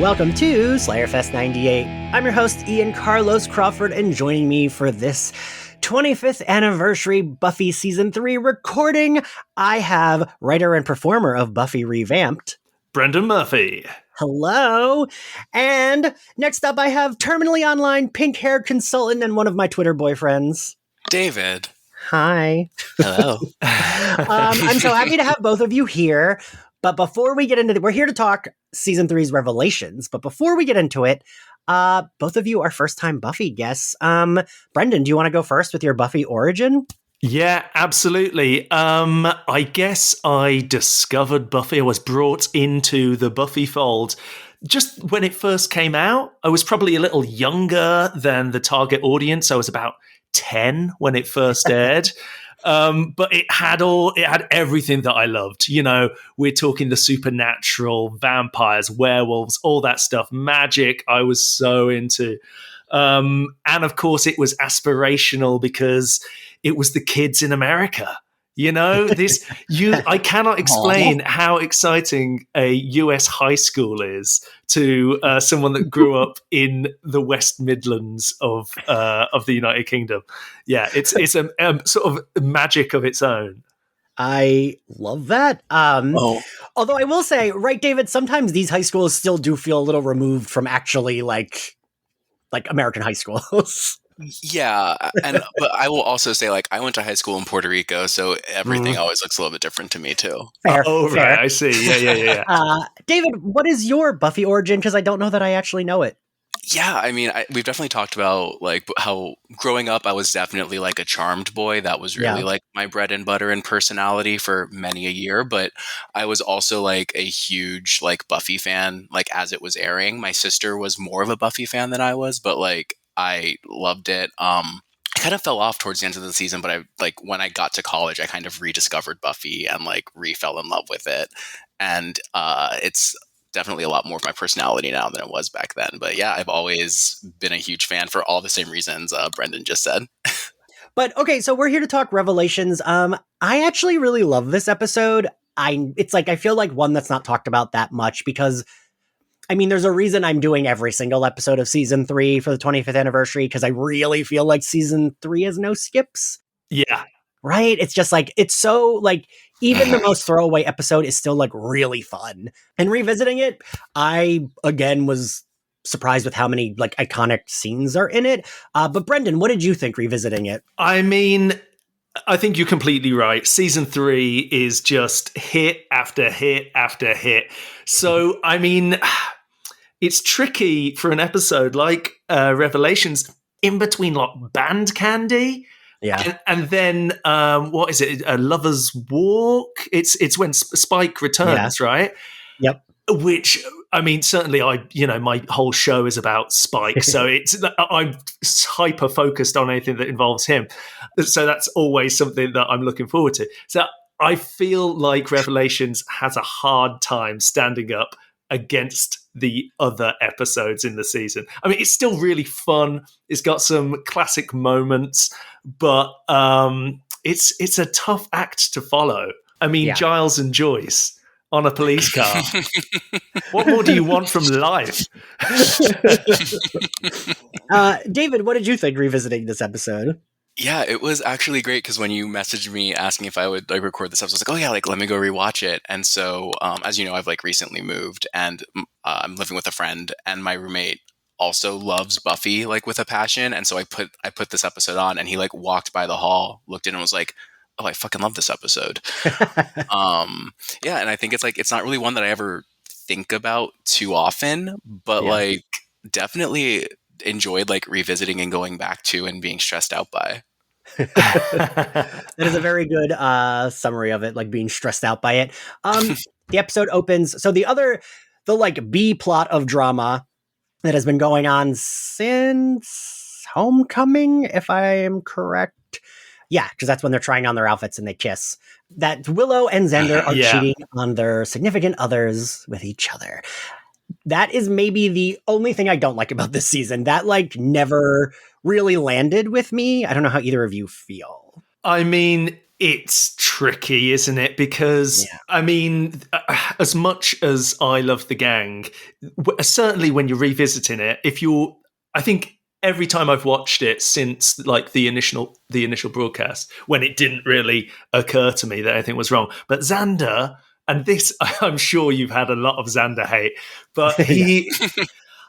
Welcome to Slayerfest 98. I'm your host, Ian Carlos Crawford, and joining me for this 25th anniversary Buffy Season 3 recording, I have writer and performer of Buffy Revamped, Brendan Murphy. Hello. And next up, I have terminally online pink-haired consultant and one of my Twitter boyfriends, David. Hi. Hello. I'm so happy to have both of you here. But before we get into it, we're here to talk Season 3's revelations. But before we get into it, both of you are first-time Buffy guests. Brendan, do you want to go first with your Buffy origin? Yeah, absolutely. I guess I discovered Buffy. I was brought into the Buffy fold just when it first came out. I was probably a little younger than the target audience. I was about 10 when it first aired. But it had everything that I loved. You know, we're talking the supernatural, vampires, werewolves, all that stuff, magic. I was so into. And of course, it was aspirational because it was the kids in America. You know, I cannot explain how exciting a US high school is to someone that grew up in the West Midlands of the United Kingdom. Yeah, it's a sort of magic of its own. I love that. Although I will say, right, David, sometimes these high schools still do feel a little removed from actually like American high schools. Yeah, but I will also say, I went to high school in Puerto Rico, so everything always looks a little bit different to me too. Fair. Right, I see. Yeah. David, what is your Buffy origin? Because I don't know that I actually know it. Yeah, I mean, we've definitely talked about how growing up I was definitely a charmed boy. That was really my bread and butter and personality for many a year. But I was also a huge Buffy fan. As it was airing, my sister was more of a Buffy fan than I was, but I loved it. I kind of fell off towards the end of the season, but I when I got to college, I kind of rediscovered Buffy and fell in love with it. And it's definitely a lot more of my personality now than it was back then. But yeah, I've always been a huge fan for all the same reasons Brendan just said. But okay, so we're here to talk Revelations. I actually really love this episode. I feel like one that's not talked about that much because I mean, there's a reason I'm doing every single episode of Season 3 for the 25th anniversary, because I really feel like Season 3 has no skips. Yeah. Right? It's just it's so even the most throwaway episode is still really fun. And revisiting it, I again was surprised with how many iconic scenes are in it. But Brendan, what did you think revisiting it? I mean, I think you're completely right. Season 3 is just hit after hit after hit. So, I mean, it's tricky for an episode like Revelations in between Band Candy. Yeah. And then, what is it? A Lover's Walk? It's when Spike returns, right? Yep. Which, I mean, certainly my whole show is about Spike. So I'm hyper focused on anything that involves him. So that's always something that I'm looking forward to. So I feel like Revelations has a hard time standing up against the other episodes in the season. I mean, it's still really fun. It's got some classic moments, but it's a tough act to follow. I mean, Giles and Joyce on a police car. What more do you want from life? David, what did you think revisiting this episode? Yeah, it was actually great because when you messaged me asking if I would record this episode, I was like, oh yeah, let me go rewatch it. And so, as you know, I've recently moved and I'm living with a friend, and my roommate also loves Buffy with a passion. And so I put this episode on, and he walked by the hall, looked in, and was like, oh, I fucking love this episode. Yeah, and I think it's not really one that I ever think about too often, but definitely enjoyed revisiting and going back to and being stressed out by. That is a very good summary of it, being stressed out by it. The episode opens. So the B plot of drama that has been going on since Homecoming, if I am correct. Yeah, because that's when they're trying on their outfits and they kiss. That Willow and Xander are cheating on their significant others with each other. That is maybe the only thing I don't like about this season. That never really landed with me. I don't know how either of you feel. I mean, It's tricky, isn't it? Because, I mean, as much as I love the gang, certainly when you're revisiting it, I think every time I've watched it since like the initial broadcast, when it didn't really occur to me that anything was wrong. But Xander, and this, I'm sure you've had a lot of Xander hate, but he...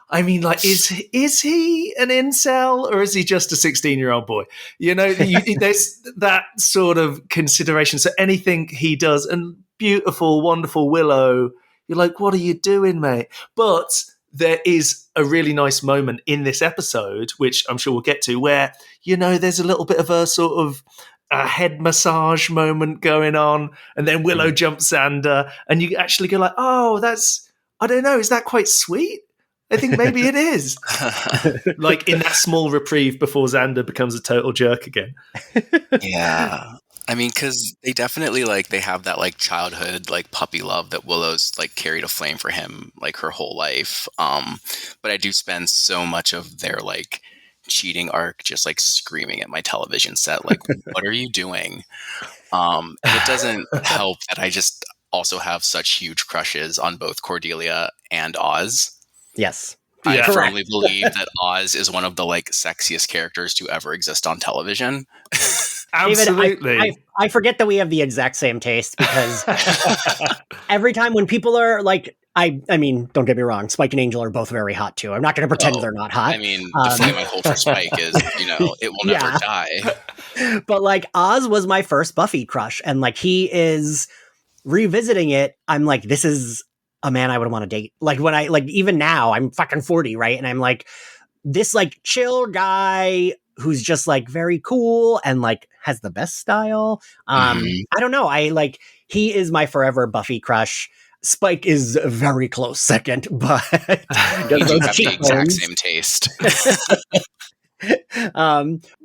I mean, like, is he an incel or is he just a 16-year-old boy? You know, there's that sort of consideration. So anything he does, and beautiful, wonderful Willow, you're like, what are you doing, mate? But there is a really nice moment in this episode, which I'm sure we'll get to, where, you know, there's a little bit of a sort of a head massage moment going on, and then Willow jumps Xander, and you actually go like, oh, I don't know, is that quite sweet? I think maybe it is. Like in that small reprieve before Xander becomes a total jerk again. Yeah. I mean, because they definitely they have that childhood puppy love that Willow's carried a flame for him her whole life. But I do spend so much of their cheating arc just screaming at my television set, what are you doing? And it doesn't help that I just also have such huge crushes on both Cordelia and Oz. Yes. I firmly believe that Oz is one of the sexiest characters to ever exist on television. Absolutely. David, I forget that we have the exact same taste, because every time when people are I mean, don't get me wrong, Spike and Angel are both very hot too. I'm not going to pretend they're not hot. I mean, the flame I hold for Spike is, it will never die. But Oz was my first Buffy crush, and he is revisiting it. I'm like, this is a man I would want to date. When I even now, I'm fucking 40, right? And I'm this chill guy who's just very cool and has the best style. I don't know. He is my forever Buffy crush. Spike is a very close second, but we do have the exact same taste.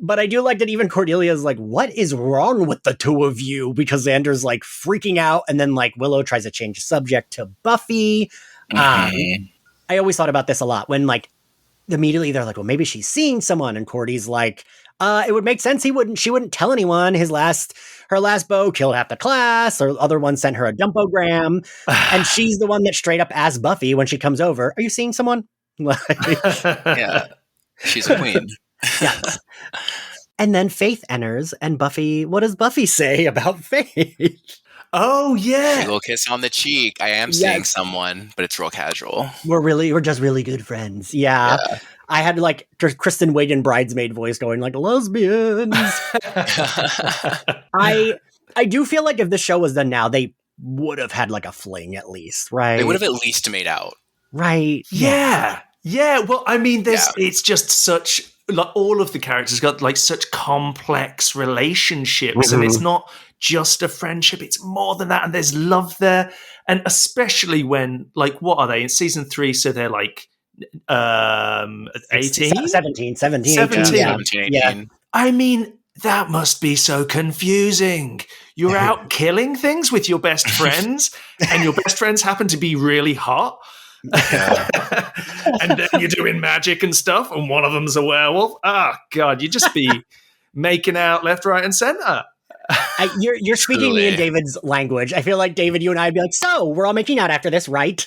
But I do like that even Cordelia's what is wrong with the two of you? Because Xander's freaking out, and then Willow tries to change the subject to Buffy. I always thought about this a lot when immediately they're well, maybe she's seeing someone, and Cordy's it would make sense she wouldn't tell anyone. Her last beau killed half the class, or other one sent her a dumpogram, and she's the one that straight up asks Buffy when she comes over, "Are you seeing someone?" Yeah, she's a queen. Yeah. And then Faith enters, and Buffy, what does Buffy say about Faith? Oh, yeah. A little kiss on the cheek. I am seeing someone, but it's real casual. We're just really good friends. Yeah. I had Kristen Wiig in Bridesmaid voice going lesbians. I do feel if the show was done now, they would have had a fling at least, right? They would have at least made out. Right. Yeah. Yeah. Well, I mean, it's just such all of the characters got such complex relationships, and it's not just a friendship, it's more than that, and there's love there. And especially when what are they in season 3? So they're 18? 17. 18. Yeah. I mean, that must be so confusing. You're out killing things with your best friends, and your best friends happen to be really hot. And then you're doing magic and stuff, and one of them's a werewolf. God, you'd just be making out left, right, and center. You're speaking me and David's language. I feel like, David, you and I'd be so we're all making out after this, right?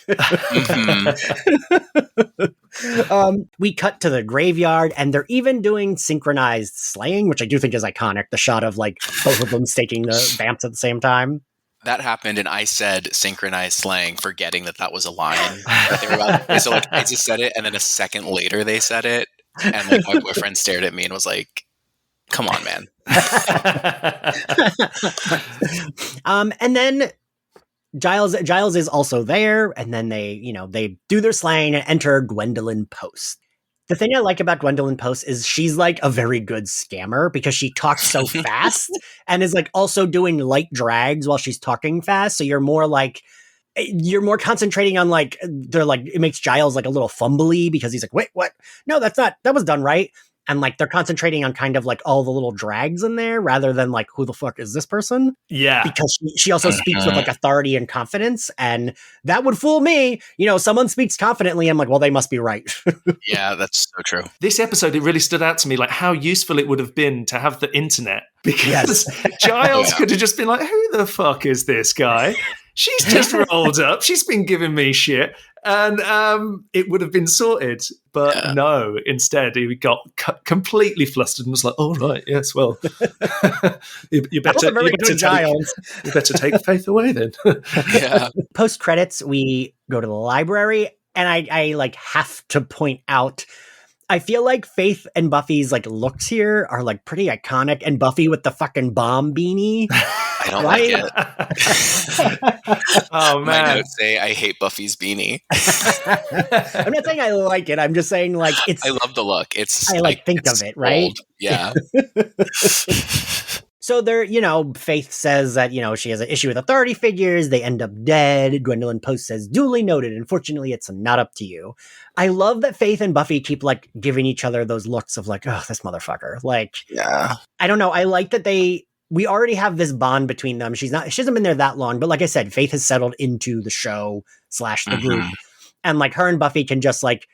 We cut to the graveyard, and they're even doing synchronized slaying, which I do think is iconic. The shot of both of them staking the vamps at the same time. That happened, and I said synchronized slaying, forgetting that was a line that they were about. So I just said it, and then a second later they said it, and my boyfriend stared at me and was like, "Come on, man." And then Giles is also there, and then they do their slaying and enter Gwendolyn Post. The thing I like about Gwendolyn Post is she's a very good scammer, because she talks so fast and is also doing light drags while she's talking fast. So you're more concentrating on they're it makes Giles a little fumbly, because he's wait, what? No, that was done right. and like they're concentrating on kind of like all the little drags in there rather than like who the fuck is this person? Yeah. Because she also speaks with like authority and confidence, and that would fool me. Someone speaks confidently, I'm like, well, they must be right. Yeah, that's so true. This episode, it really stood out to me, like how useful it would have been to have the internet, because Giles could have just been like, who the fuck is this guy? She's just rolled up. She's been giving me shit. And it would have been sorted. But no, instead, he got completely flustered and was like, oh, right, yes, well, you better take Faith away then. Post credits, we go to the library, and I like have to point out, I feel like Faith and Buffy's like looks here are like pretty iconic, and Buffy with the fucking bomb beanie. I don't like it. Oh, man. My notes say I hate Buffy's beanie. I'm not saying I like it. I'm just saying like it's. I love the look. It's. I like think of it, right? Old. Yeah. So there, Faith says that, she has an issue with authority figures. They end up dead. Gwendolyn Post says, duly noted. Unfortunately, it's not up to you. I love that Faith and Buffy keep like giving each other those looks of like, oh, this motherfucker. Like, yeah. I don't know. I like that we already have this bond between them. She hasn't been there that long, but like I said, Faith has settled into the show / the group. And like her and Buffy can just like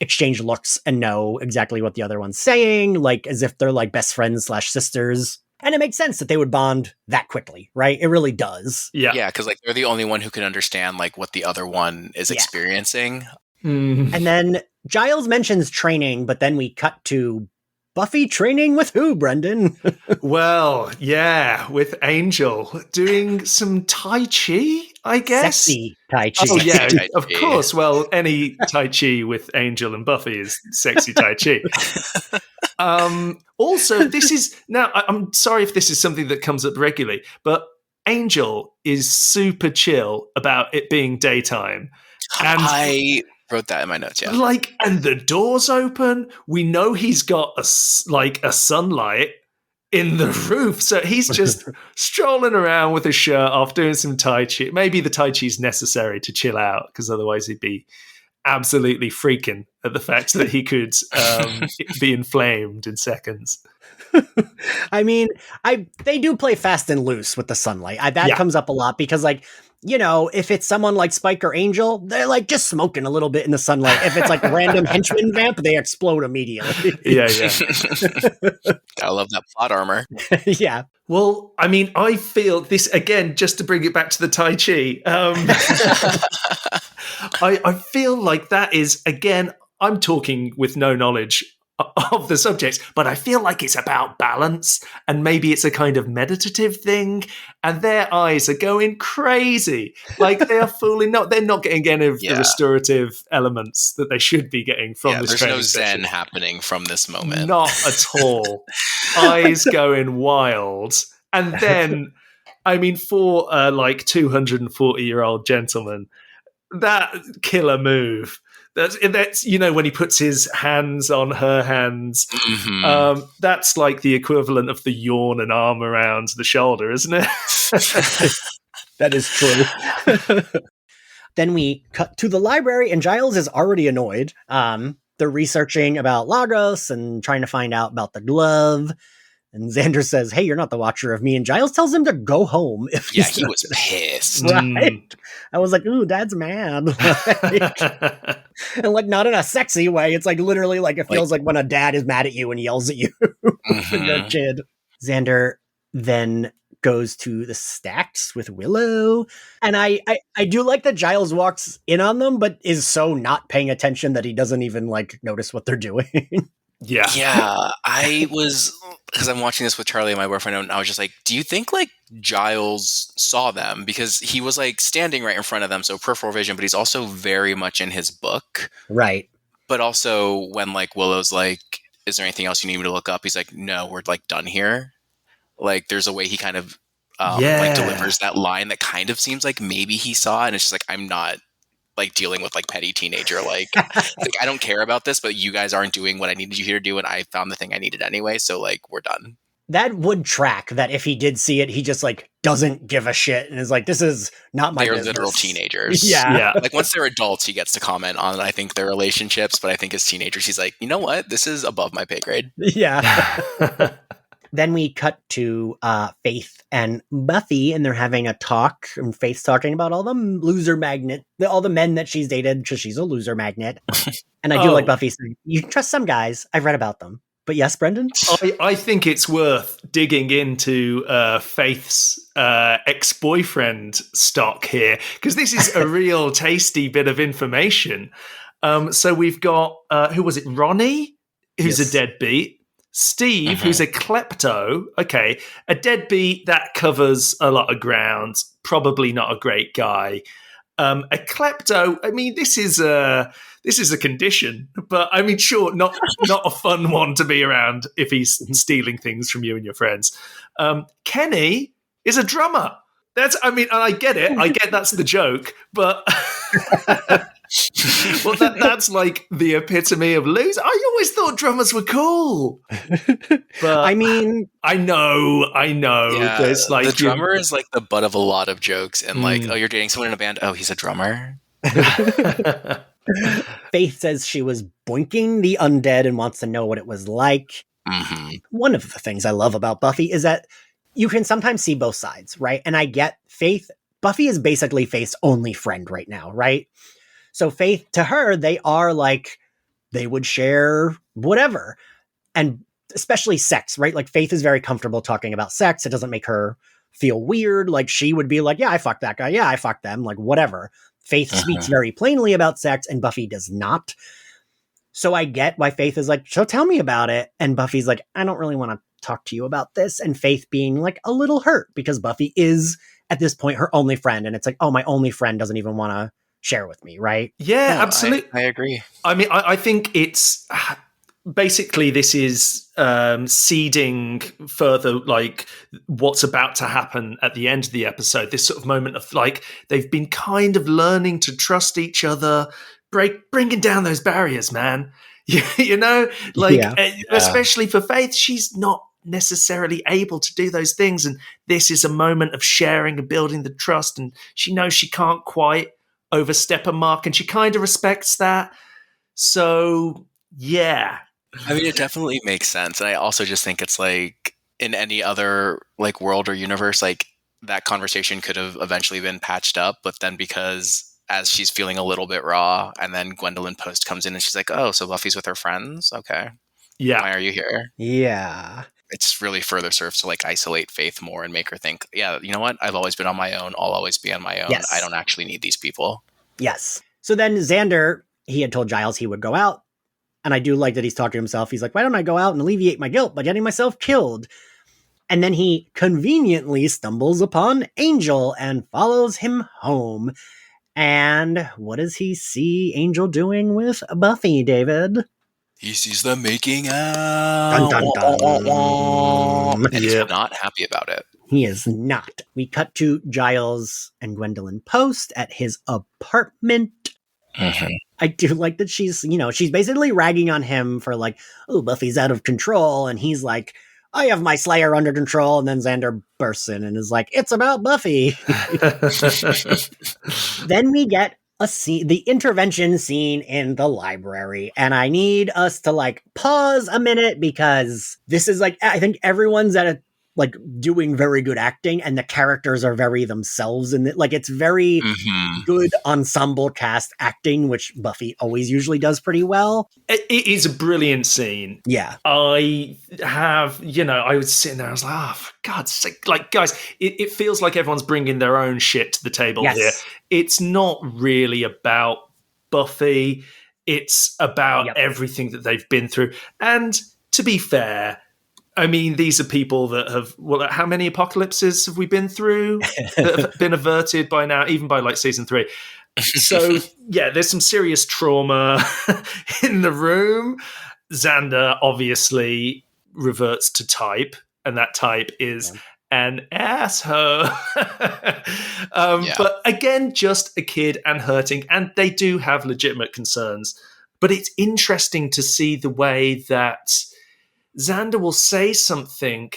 exchange looks and know exactly what the other one's saying, like as if they're like best friends / sisters. And it makes sense that they would bond that quickly, right? It really does. Yeah. Yeah, because like they're the only one who can understand like what the other one is experiencing. And then Giles mentions training, but then we cut to Buffy training with who, Brendan? Well, yeah, with Angel doing some Tai Chi, I guess. Sexy Tai Chi. Oh, yeah, of course. Well, any Tai Chi with Angel and Buffy is sexy Tai Chi. Also, this is, now, I'm sorry if this is something that comes up regularly, but Angel is super chill about it being daytime. And I wrote that in my notes, yeah. Like, and the door's open. We know he's got a sunlight in the roof. So he's just strolling around with his shirt off, doing some Tai Chi. Maybe the Tai Chi's necessary to chill out, because otherwise he'd be absolutely freaking at the fact that he could be inflamed in seconds. I mean, they do play fast and loose with the sunlight. That comes up a lot because, like, if it's someone like Spike or Angel, they're like just smoking a little bit in the sunlight. If it's like a random henchman vamp, they explode immediately. Yeah. I love that plot armor. Yeah. Well, I mean, I feel this, again, just to bring it back to the Tai Chi, I feel like that is, again, I'm talking with no knowledge of the subjects, but I feel like it's about balance, and maybe it's a kind of meditative thing, and their eyes are going crazy. Like they're they're not getting any of the restorative elements that they should be getting from this training there's no session. zen happening from this moment. Not at all. Eyes going wild. And then, I mean, for a 240-year-old gentleman, that killer move. That's when he puts his hands on her hands. Mm-hmm. That's like the equivalent of the yawn and arm around the shoulder, isn't it? That is true. Then we cut to the library, and Giles is already annoyed. They're researching about Lagos and trying to find out about the glove. And Xander says, hey, you're not the watcher of me. And Giles tells him to go home. He was pissed. Right? I was like, ooh, Dad's mad. And not in a sexy way. It's literally it feels like when a dad is mad at you and yells at you when you're a kid. Xander then goes to the stacks with Willow. And I do like that Giles walks in on them, but is so not paying attention that he doesn't even notice what they're doing. Yeah. I was, because I'm watching this with Charlie and my boyfriend, and I was just like, do you think Giles saw them? Because he was standing right in front of them, so peripheral vision, but he's also very much in his book. Right. But also when Willow's like, is there anything else you need me to look up? He's like, no, we're done here. There's a way he kind of delivers that line that kind of seems like maybe he saw it, and it's just I'm not dealing with petty teenager I don't care about this, but you guys aren't doing what I needed you here to do, and I found the thing I needed anyway, so we're done. that would track that if he did see it, he just like doesn't give a shit and is like, this is not my business. They're literal teenagers. Yeah. Like once they're adults, he gets to comment on, I think, their relationships. But I think as teenagers, he's like, you know what? This is above my pay grade. Yeah. Then we cut to Faith and Buffy, and they're having a talk, and Faith's talking about all the loser magnet, all the men that she's dated because she's a loser magnet. And I do like Buffy saying, you can trust some guys. I've read about them. But yes, Brendan? I think it's worth digging into Faith's ex-boyfriend stock here, because this is a real tasty bit of information. So we've got, who was it, Ronnie, who's a deadbeat. Steve, who's a klepto. Okay, a deadbeat, that covers a lot of ground. Probably not a great guy. A klepto, I mean, this is a condition, but I mean, sure, not a fun one to be around if he's stealing things from you and your friends. Kenny is a drummer. I mean, I get it. I get that's the joke, but well, that's like the epitome of loser. I always thought drummers were cool. But I mean, I know. Yeah, There's like the drummer is like the butt of a lot of jokes, and like, oh, you're dating someone in a band. Oh, he's a drummer. Faith says she was boinking the undead and wants to know what it was like. One of the things I love about Buffy is that you can sometimes see both sides, right? And I get Faith. Buffy is basically Faith's only friend right now, right? So Faith, to her, they are like, they would share whatever. And especially sex, right? Like Faith is very comfortable talking about sex. It doesn't make her feel weird. Like she would be like, yeah, I fucked that guy. Yeah, I fucked them. Like whatever. Faith speaks very plainly about sex and Buffy does not. So I get why Faith is like, so tell me about it. And Buffy's like, I don't really want to talk to you about this. And Faith being like a little hurt because Buffy is at this point her only friend. And it's like, oh, my only friend doesn't even want to share with me, right? Yeah, no, absolutely. I agree. I mean, I think it's basically this is seeding further like what's about to happen at the end of the episode. This sort of moment of like they've been kind of learning to trust each other, bringing down those barriers, man. You know, like especially for Faith, she's not necessarily able to do those things, and this is a moment of sharing and building the trust. And she knows she can't quite overstep a mark, and she kind of respects that. So yeah, I mean, it definitely makes sense. And I also just think it's like in any other like world or universe, like that conversation could have eventually been patched up, but then because as she's feeling a little bit raw, and then Gwendolyn Post comes in and she's like, oh, so Buffy's with her friends? Okay. Yeah. Why are you here? Yeah. It's really further serves to like isolate Faith more and make her think, yeah, you know what? I've always been on my own. I'll always be on my own. Yes. I don't actually need these people. Yes. So then Xander, he had told Giles he would go out. And I do like that he's talking to himself. He's like, why don't I go out and alleviate my guilt by getting myself killed? And then he conveniently stumbles upon Angel and follows him home. And what does he see Angel doing with Buffy, David? He sees them making out. Dun, dun, dun. And he's not happy about it. He is not. We cut to Giles and Gwendolyn Post at his apartment. I do like that she's basically ragging on him for like, oh, Buffy's out of control. And he's like, I have my Slayer under control. And then Xander bursts in and is like, it's about Buffy. Then we get a scene, the intervention scene in the library. And I need us to like pause a minute because this is like, I think everyone's at a like doing very good acting and the characters are very themselves. And like, it's very good ensemble cast acting, which Buffy always usually does pretty well. It is a brilliant scene. Yeah. I was sitting there, I was like, oh, for God's sake. Like, guys, it feels like everyone's bringing their own shit to the table here. It's not really about Buffy. It's about everything that they've been through. And to be fair, I mean, these are people that have, well, how many apocalypses have we been through that have been averted by now, even by like season 3? So, yeah, there's some serious trauma in the room. Xander obviously reverts to type, and that type is an asshole. But again, just a kid and hurting, and they do have legitimate concerns. But it's interesting to see the way that Xander will say something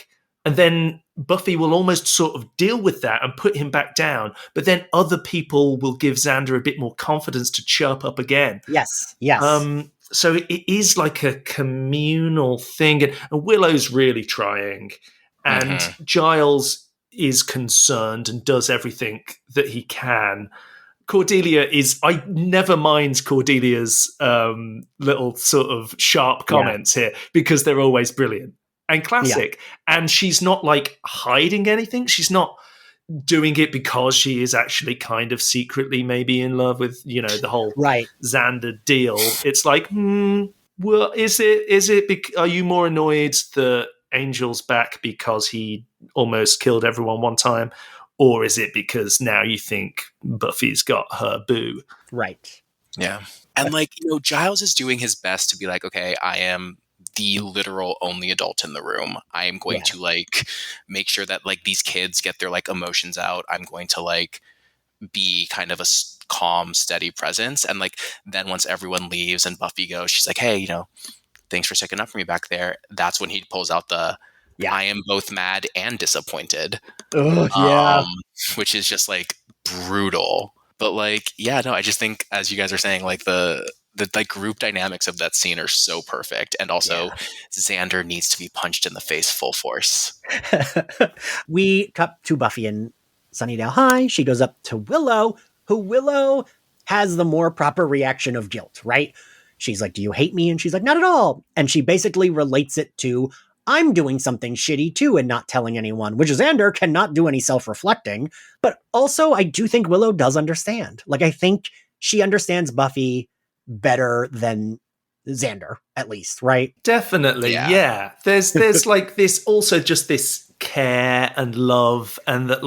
And then Buffy will almost sort of deal with that and put him back down. But then other people will give Xander a bit more confidence to chirp up again. Yes. So it is like a communal thing. And Willow's really trying. And Giles is concerned and does everything that he can. Cordelia I never mind Cordelia's little sort of sharp comments here because they're always brilliant and classic. And she's not like hiding anything. She's not doing it because she is actually kind of secretly maybe in love with, the whole Xander deal. It's like, well, are you more annoyed that Angel's back because he almost killed everyone one time? Or is it because now you think Buffy's got her boo? Right. Yeah. And Giles is doing his best to be like, okay, I am the literal only adult in the room. I am going to make sure that these kids get their emotions out. I'm going to be kind of a calm, steady presence. And then once everyone leaves and Buffy goes, she's like, hey, thanks for sticking up for me back there. That's when he pulls out I am both mad and disappointed. Which is just brutal. But I just think, as you guys are saying, the group dynamics of that scene are so perfect. And also Xander needs to be punched in the face full force. We cut to Buffy in Sunnydale High. She goes up to Willow, who Willow has the more proper reaction of guilt, right? She's like, do you hate me? And she's like, not at all. And she basically relates it to, I'm doing something shitty too and not telling anyone, which Xander cannot do any self-reflecting. But also, I do think Willow does understand. I think she understands Buffy better than Xander, at least, right? Definitely, yeah. There's this also just this care and love, and that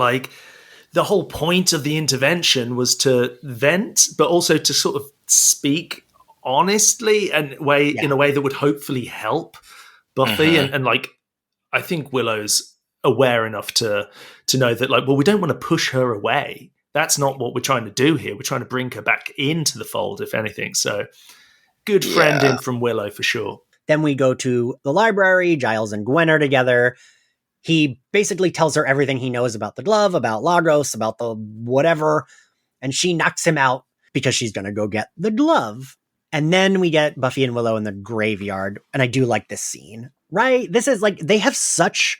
the whole point of the intervention was to vent, but also to sort of speak honestly and in a way that would hopefully help Buffy. And I think Willow's aware enough to know that we don't want to push her away. That's not what we're trying to do here. We're trying to bring her back into the fold, if anything. So good friend in from Willow for sure. Then we go to the library. Giles and Gwen are together. He basically tells her everything he knows about the glove, about Lagos, about the whatever. And she knocks him out because she's going to go get the glove. And then we get Buffy and Willow in the graveyard. And I do like this scene, right? This is they have such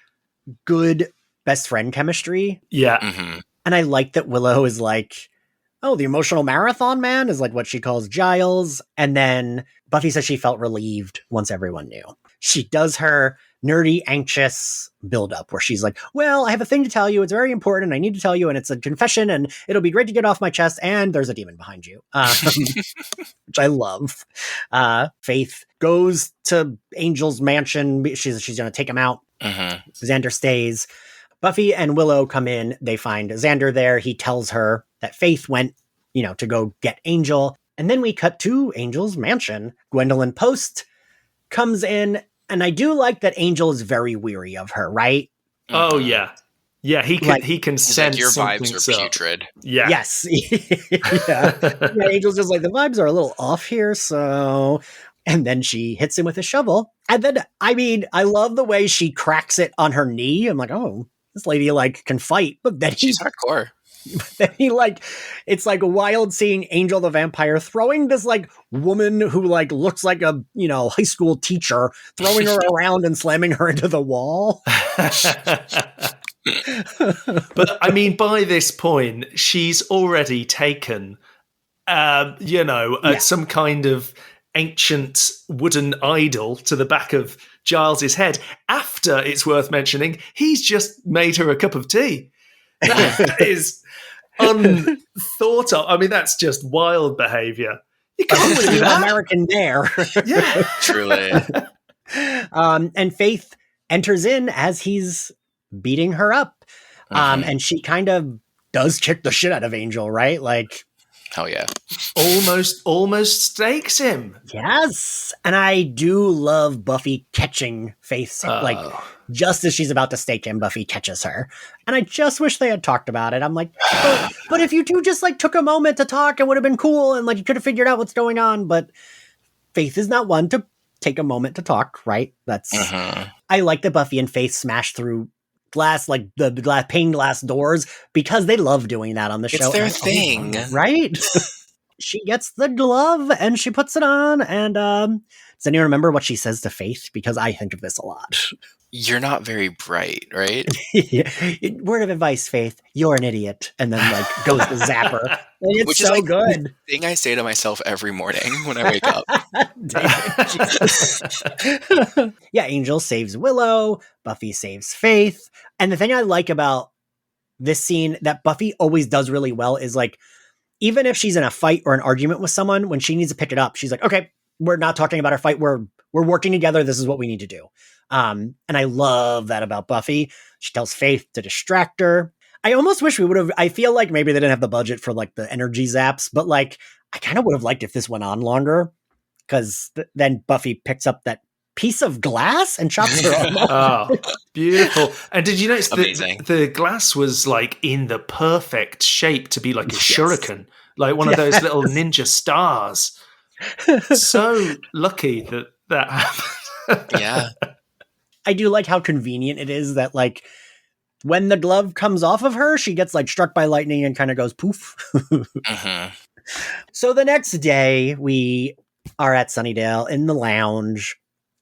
good best friend chemistry. Yeah. And I like that Willow is oh, the emotional marathon man is what she calls Giles. And then Buffy says she felt relieved once everyone knew. She does her nerdy, anxious buildup where she's like, well, I have a thing to tell you. It's very important. And I need to tell you. And it's a confession. And it'll be great to get off my chest. And there's a demon behind you, which I love. Faith goes to Angel's mansion. She's going to take him out. Xander stays. Buffy and Willow come in. They find Xander there. He tells her that Faith went, to go get Angel. And then we cut to Angel's mansion. Gwendolyn Post comes in. And I do like that Angel is very weary of her, right? Oh, yeah. Yeah, he can sense your vibes are up. putrid. Yeah. Yes. Angel's just the vibes are a little off here, so... And then she hits him with a shovel. And then, I love the way she cracks it on her knee. I'm like, oh, this lady can fight. But then she's hardcore. Then it's wild seeing Angel the vampire throwing this woman who looks like a high school teacher, throwing her around and slamming her into the wall. But by this point, she's already taken some kind of ancient wooden idol to the back of Giles's head. After, it's worth mentioning, he's just made her a cup of tea. That is unthought of. That's just wild behavior. You can't do that. American Dare. Yeah, truly. And Faith enters in as he's beating her up. And she kind of does kick the shit out of Angel, right? Hell yeah. Almost stakes him. Yes. And I do love Buffy catching Faith. Just as she's about to stake him, Buffy catches her. And I just wish they had talked about it. I'm like, but if you two just took a moment to talk, it would have been cool. And you could have figured out what's going on. But Faith is not one to take a moment to talk, right? That's, I like that Buffy and Faith smash through glass, like the glass pane glass doors, because they love doing that on the show. It's their and I always thing. love it, right? She gets the glove and she puts it on. And does anyone remember what she says to Faith? Because I think of this a lot. You're not very bright, right? Word of advice, Faith, you're an idiot. And then like goes to Zapper. And it's Which so is like good. the thing I say to myself every morning when I wake up. Yeah, Angel saves Willow, Buffy saves Faith. And the thing I like about this scene that Buffy always does really well is like, even if she's in a fight or an argument with someone, when she needs to pick it up, she's like, okay, we're not talking about our fight. We're working together. This is what we need to do. And I love that about Buffy. She tells Faith to distract her. I almost wish we would have, I feel like maybe they didn't have the budget for like the energy zaps, but like, I kind of would have liked if this went on longer, because then Buffy picks up that piece of glass and chops her arm off. Oh, beautiful. And did you notice Amazing. the glass was like in the perfect shape to be like a shuriken, like one of those little ninja stars. So lucky that happened. Yeah. I do like how convenient it is that like when the glove comes off of her, she gets like struck by lightning and kind of goes poof. So the next day we are at Sunnydale in the lounge.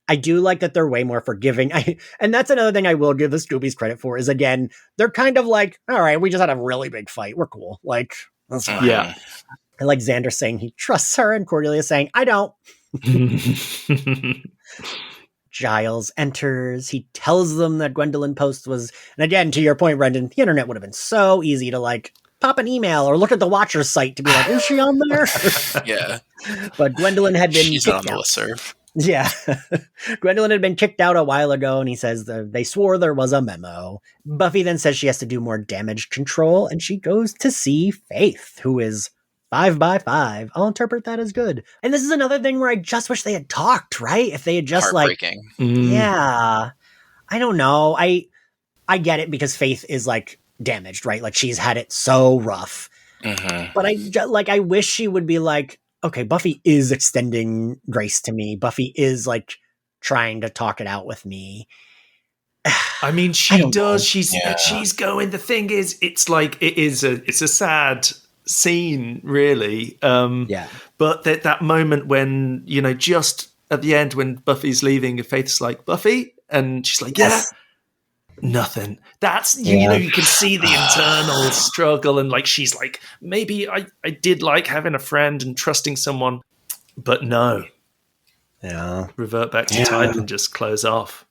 I do like that they're way more forgiving. And that's another thing I will give the Scoobies credit for is, again, they're kind of like, all right, we just had a really big fight. We're cool. Like, that's fine. Yeah. I like Xander saying he trusts her and Cordelia saying, I don't. Giles enters. He tells them that Gwendolyn Post was, and again, to your point, Brendan, the internet would have been so easy to like pop an email or look at the Watcher's site to be like, is she on there? Yeah. But Gwendolyn had been She's kicked not on the out. listserv. Yeah. Gwendolyn had been kicked out a while ago, and he says they swore there was a memo. Buffy then says she has to do more damage control, and she goes to see Faith, who is 5x5. I'll interpret that as good. And this is another thing where I just wish they had talked, right? If they had just like, yeah, I don't know. I get it because Faith is like damaged, right? Like she's had it so rough. But I wish she would be like, okay, Buffy is extending grace to me. Buffy is like trying to talk it out with me. I mean, she does. She's going. The thing is, it's like it's a sad scene, really. But that moment when, you know, just at the end when Buffy's leaving, and Faith's like, Buffy, and she's like, yes. Nothing. That's you know, you can see the internal struggle, and like she's like, maybe I did like having a friend and trusting someone, but no. Yeah. Revert back to type and just close off.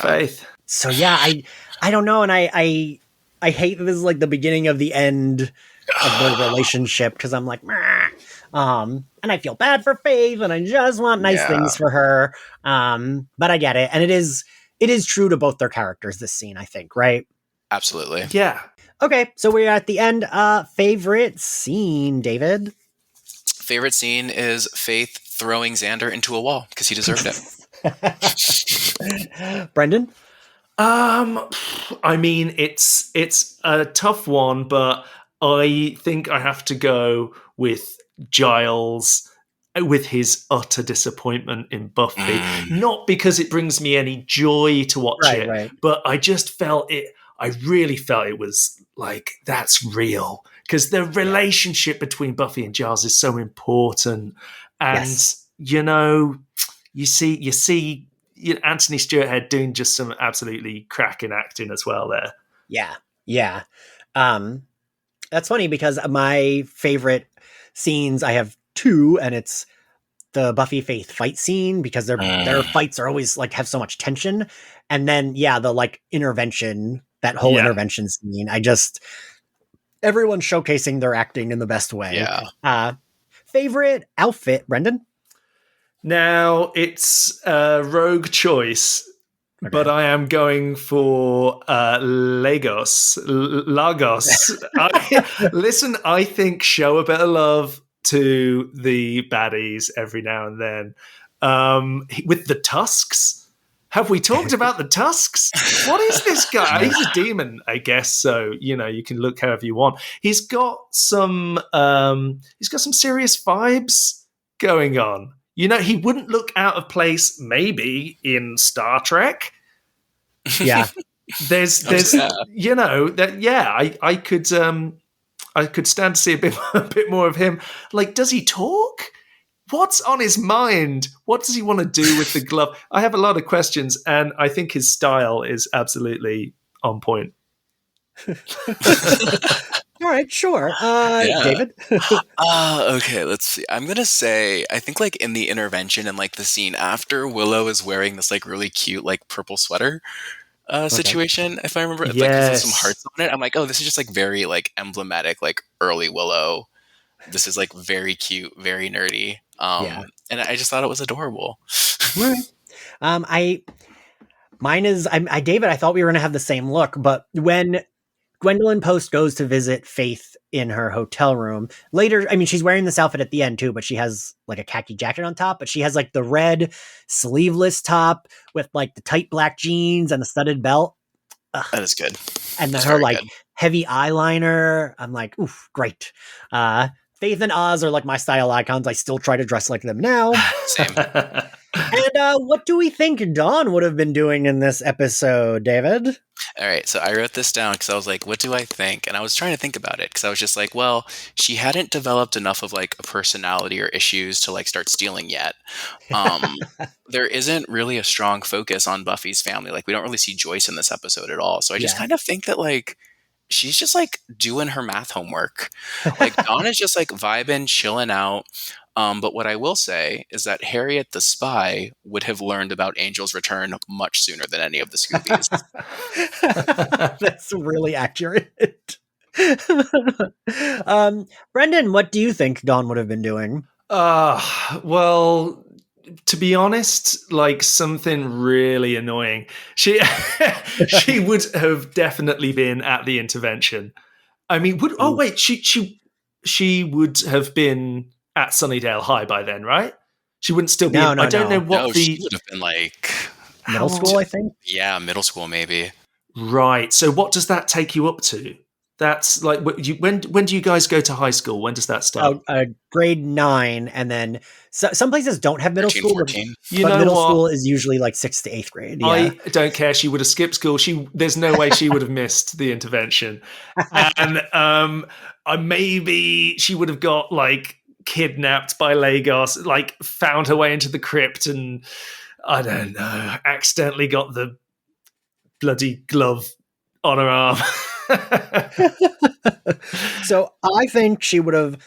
Faith. So yeah, I don't know, and I hate that this is like the beginning of the end of the relationship, because I'm like, and I feel bad for Faith, and I just want nice things for her. But I get it, and it is true to both their characters, this scene, I think, right? Absolutely. Yeah. Okay, so we're at the end. Favorite scene, David? Favorite scene is Faith throwing Xander into a wall because he deserved it. Brendan? I mean, it's a tough one, but I think I have to go with Giles with his utter disappointment in Buffy. Not because it brings me any joy to watch it, but I just felt it. I really felt it was like, that's real. Because the relationship between Buffy and Giles is so important. And, you know, you see Anthony Stewart Head doing just some absolutely cracking acting as well there. Yeah. That's funny because my favorite scenes, I have two, and it's the Buffy Faith fight scene, because their fights are always like have so much tension. And then, the like intervention, that whole intervention scene. Everyone's showcasing their acting in the best way. Yeah. Favorite outfit, Brendan? Now, it's a rogue choice, but I am going for Lagos. Listen, I think show a bit of love to the baddies every now and then. With the tusks. Have we talked about the tusks? What is this guy? He's a demon, I guess. So, you know, you can look however you want. He's got some serious vibes going on. You know, he wouldn't look out of place maybe in Star Trek. Yeah. there's Yeah. you know that I could stand to see a bit more of him. Like, does he talk? What's on his mind? What does he want to do with the glove? I have a lot of questions, and I think his style is absolutely on point. All right, sure. Yeah. David? Okay, let's see. I'm gonna say I think like in the intervention and like the scene after Willow is wearing this like really cute like purple sweater Okay. situation, if I remember, it's like with some Yes. hearts on it. I'm like, oh, this is just like very like emblematic, like early Willow. This is like very cute, very nerdy. Yeah. And I just thought it was adorable. All right. Mine is David, I thought we were gonna have the same look, but when Gwendolyn Post goes to visit Faith in her hotel room later, I mean, she's wearing this outfit at the end too, but she has like a khaki jacket on top, but she has like the red sleeveless top with like the tight black jeans and the studded belt. Ugh. That is good. And then It's her very like good. heavy eyeliner. I'm like, oof, great. Faith and Oz are like my style icons. I still try to dress like them now. Same. And what do we think Dawn would have been doing in this episode, David? All right, so I wrote this down because I was like, what do I think? And I was trying to think about it because I was just like, well, she hadn't developed enough of like a personality or issues to like start stealing yet. There isn't really a strong focus on Buffy's family. Like, we don't really see Joyce in this episode at all. So I just Yeah. kind of think that like she's just like doing her math homework. Like, Dawn is just like vibing, chilling out. But what I will say is that Harriet the spy would have learned about Angel's return much sooner than any of the Scoobies. That's really accurate. Brendan, what do you think Dawn would have been doing? Well, to be honest, like something really annoying. She she would have definitely been at the intervention. I mean, she would have been at Sunnydale High by then, right? She wouldn't still be. No, I don't know no. what No, she would have been like Middle school, I think. Yeah, middle school maybe. Right. So what does that take you up to? That's like when do you guys go to high school? When does that start? Grade 9, and then some places don't have middle 13, school, 14. but middle school is usually like 6th to 8th grade. Yeah. I don't care. She would have skipped school. There's no way she would have missed the intervention, and maybe she would have got like kidnapped by Lagos, like found her way into the crypt, and I don't know, accidentally got the bloody glove on her arm. So I think there would have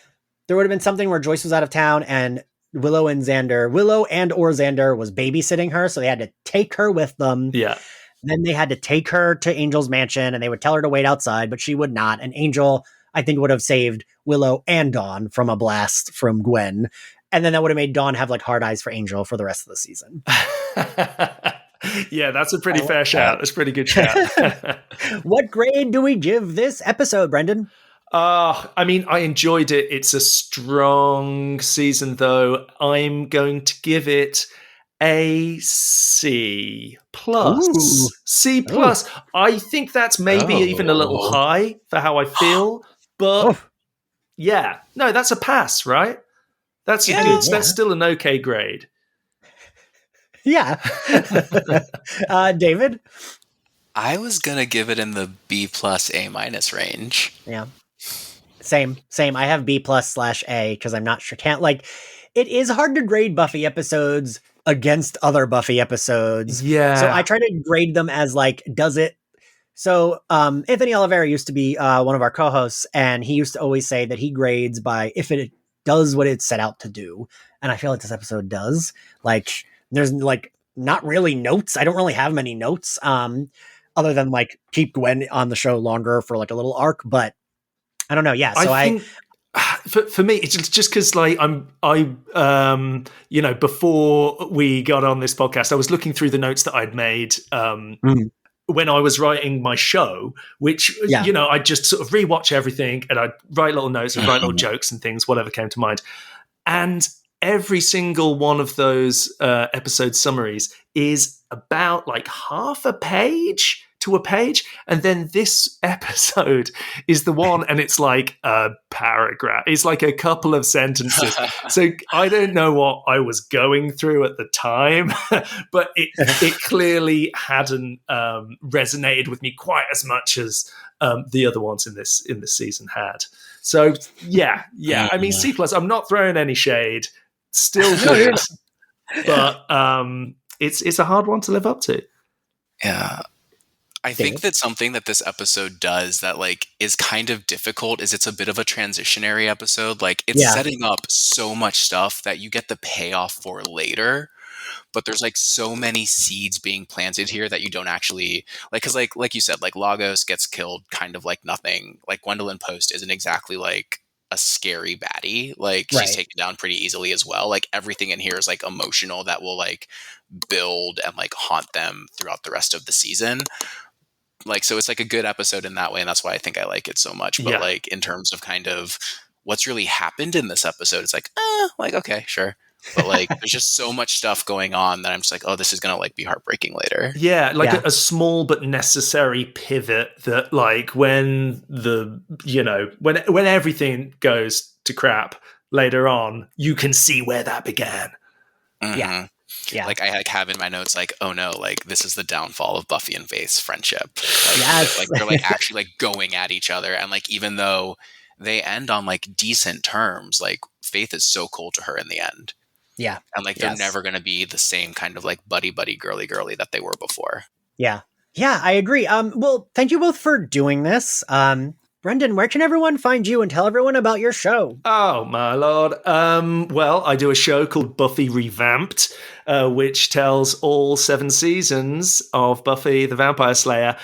been something where Joyce was out of town and Willow and or Xander was babysitting her, so they had to take her with them. Yeah. Then they had to take her to Angel's mansion, and they would tell her to wait outside, but she would not. And Angel, I think, would have saved Willow and Dawn from a blast from Gwen. And then that would have made Dawn have like hard eyes for Angel for the rest of the season. Yeah, that's a pretty fair shout. That's a pretty good shout. What grade do we give this episode, Brendan? I mean, I enjoyed it. It's a strong season, though. I'm going to give it a C plus. Ooh. C plus. I think that's maybe even a little high for how I feel, but yeah, no, that's a pass, right? That's still an okay grade. Yeah. David? I was gonna give it in the B plus A minus range. Yeah. Same. I have B plus / A because I'm not sure. It is hard to grade Buffy episodes against other Buffy episodes. Yeah. So I try to grade them as like, does it? So Anthony Oliveira used to be one of our co-hosts, and he used to always say that he grades by if it does what it set out to do. And I feel like this episode does. Like, there's like not really notes. I don't really have many notes other than like keep Gwen on the show longer for like a little arc, but I don't know. Yeah. So I think for me, it's just because like before we got on this podcast, I was looking through the notes that I'd made when I was writing my show, which, I'd just sort of rewatch everything and I'd write little notes and write little jokes and things, whatever came to mind. And every single one of those episode summaries is about like half a page to a page. And then this episode is the one, and it's like a paragraph. It's like a couple of sentences. So I don't know what I was going through at the time, but it clearly hadn't resonated with me quite as much as the other ones in this season had. So yeah. I mean, C+, I'm not throwing any shade. Still good, but it's a hard one to live up to. Yeah. I think that something that this episode does that like is kind of difficult is it's a bit of a transitionary episode. Like it's setting up so much stuff that you get the payoff for later. But there's like so many seeds being planted here that you don't actually like, because like you said, like Lagos gets killed kind of like nothing. Like Gwendolyn Post isn't exactly like a scary baddie. Like she's taken down pretty easily as well. Like everything in here is like emotional that will like build and like haunt them throughout the rest of the season. Like, so it's like a good episode in that way, and that's why I think I like it so much. But like in terms of kind of what's really happened in this episode, it's like okay, sure. But like there's just so much stuff going on that I'm just like, oh, this is gonna like be heartbreaking later. Yeah, like a small but necessary pivot that like when when everything goes to crap later on, you can see where that began. Mm-hmm. Yeah. Like I like have in my notes like, oh no, like this is the downfall of Buffy and Faith's friendship. Like, like they're like actually like going at each other, and like even though they end on like decent terms, like Faith is so cool to her in the end. Yeah. And like they're never gonna be the same kind of like buddy girly that they were before. Yeah. Yeah, I agree. Well, thank you both for doing this. Brendan, where can everyone find you and tell everyone about your show? Oh, my lord. Well, I do a show called Buffy Revamped, which tells all 7 seasons of Buffy the Vampire Slayer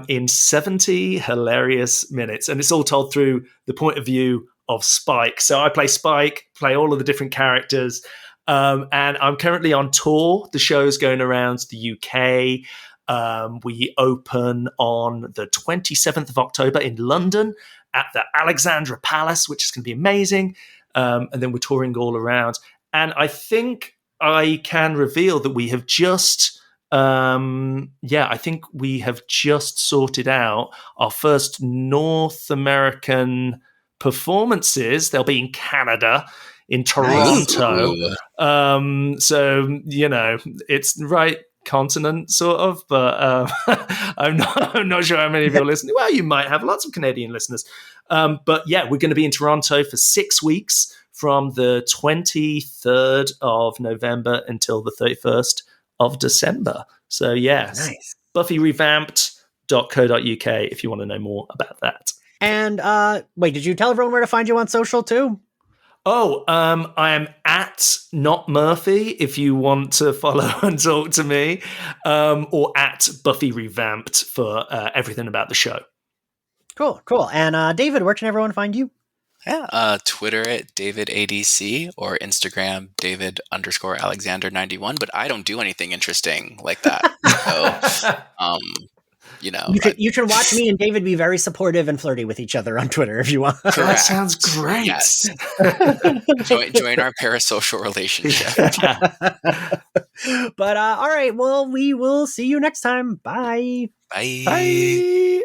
in 70 hilarious minutes. And it's all told through the point of view of Spike. So I play Spike, play all of the different characters. And I'm currently on tour. The show's going around the UK. We open on the 27th of October in London at the Alexandra Palace, which is going to be amazing. And then we're touring all around. And I think I can reveal that we have just, I think we have just sorted out our first North American performances. They'll be in Canada, in Toronto. So, it's right continent sort of, but I'm not sure how many of you are listening. Well, you might have lots of Canadian listeners, but yeah, we're going to be in Toronto for 6 weeks from the 23rd of November until the 31st of December. So yes, nice. BuffyRevamped.co.uk if you want to know more about that. And wait, did you tell everyone where to find you on social too? Oh, I am at Not Murphy if you want to follow and talk to me, or at Buffy Revamped for everything about the show. Cool. And David, where can everyone find you? Yeah, Twitter at DavidADC or Instagram David_Alexander91. But I don't do anything interesting like that. So, you can watch me and David be very supportive and flirty with each other on Twitter if you want. Correct. That sounds great. Yes. join our parasocial relationship. But all right, well, we will see you next time. Bye. Bye. Bye.